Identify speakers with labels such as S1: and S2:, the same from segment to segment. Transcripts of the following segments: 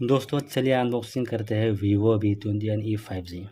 S1: दोस्तों चलिए अनबॉक्सिंग करते हैं Vivo V21e 5G।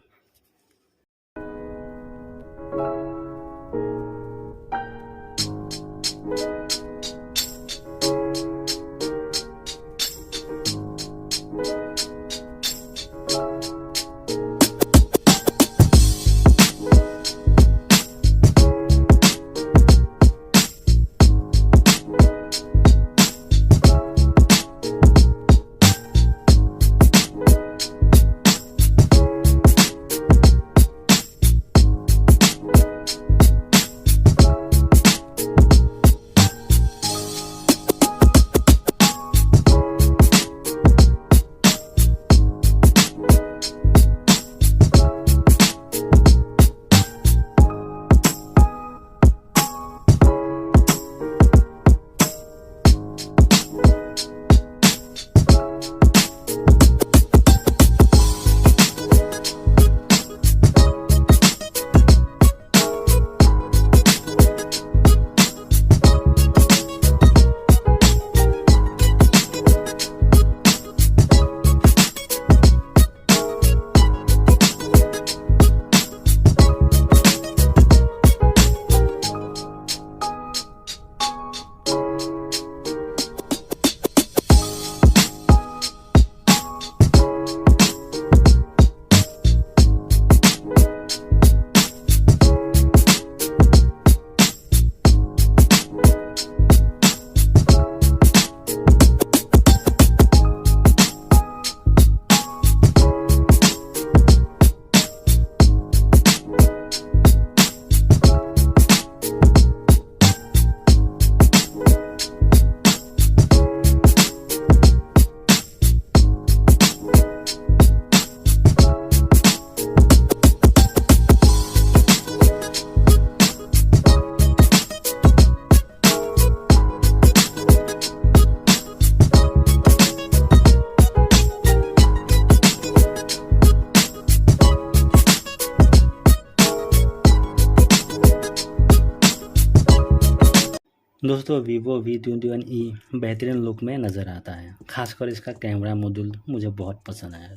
S1: दोस्तों Vivo V21e बेहतरीन लुक में नज़र आता है, खासकर इसका कैमरा मॉड्यूल मुझे बहुत पसंद आया।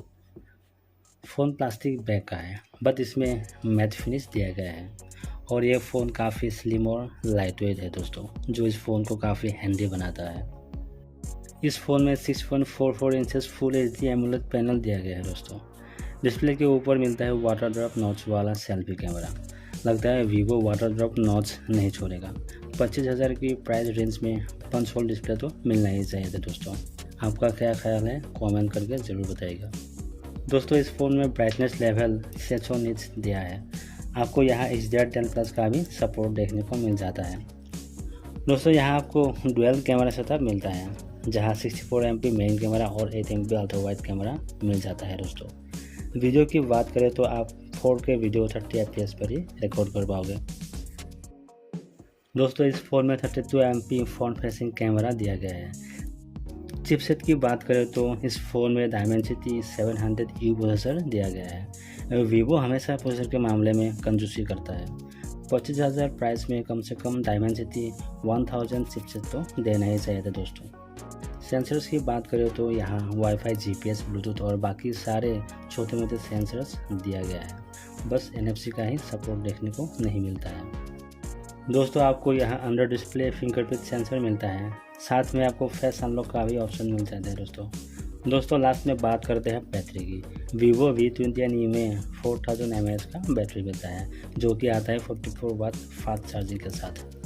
S1: फ़ोन प्लास्टिक बैग का है, बट इसमें मैट फिनिश दिया गया है और ये फ़ोन काफ़ी स्लिम और लाइटवेट है दोस्तों, जो इस फ़ोन को काफ़ी हैंडी बनाता है। इस फ़ोन में 6.44 inches full HD AMOLED panel दिया गया है दोस्तों। डिस्प्ले के ऊपर मिलता है वाटर ड्रॉप नॉच वाला सेल्फी कैमरा। लगता है Vivo वाटर ड्रॉप नॉच नहीं छोड़ेगा। 25,000 की प्राइस रेंज में पंच होल डिस्प्ले तो मिलना ही चाहिए था दोस्तों। आपका क्या ख्याल है कमेंट करके ज़रूर बताइएगा। दोस्तों इस फ़ोन में ब्राइटनेस लेवल 600 निट्स दिया है। आपको यहाँ HDR10+ का भी सपोर्ट देखने को मिल जाता है। दोस्तों यहाँ आपको डुअल कैमरा सेटअप मिलता है, जहाँ 64 MP मेन कैमरा और 8 MP अल्ट्रा वाइड कैमरा मिल जाता है दोस्तों। वीडियो की बात करें तो आप 4K वीडियो 30 FPS पर ही रिकॉर्ड कर पाओगे। दोस्तों इस फ़ोन में 32 MP फ्रंट फेसिंग कैमरा दिया गया है। चिपसेट की बात करें तो इस फ़ोन में Dimensity 700E प्रोसेसर दिया गया है। Vivo हमेशा प्रोसेसर के मामले में कंजूसी करता है। 25,000 प्राइस में कम से कम Dimensity 1000 चिपसेट तो देना ही चाहिए था दोस्तों। सेंसर्स की बात करें तो यहाँ वाईफाई, GPS, ब्लूटूथ और बाकी सारे छोटे मोटे सेंसर्स दिया गया है। बस NFC का ही सपोर्ट देखने को नहीं मिलता है। दोस्तों आपको यहाँ अंडर डिस्प्ले फिंगरप्रिंट सेंसर मिलता है, साथ में आपको फेस अनलॉक का भी ऑप्शन मिल जाता है दोस्तों। लास्ट में बात करते हैं बैटरी की। Vivo V21e में 4000 mAh का बैटरी मिलता है, जो कि आता है 44 वाट फास्ट चार्जिंग के साथ।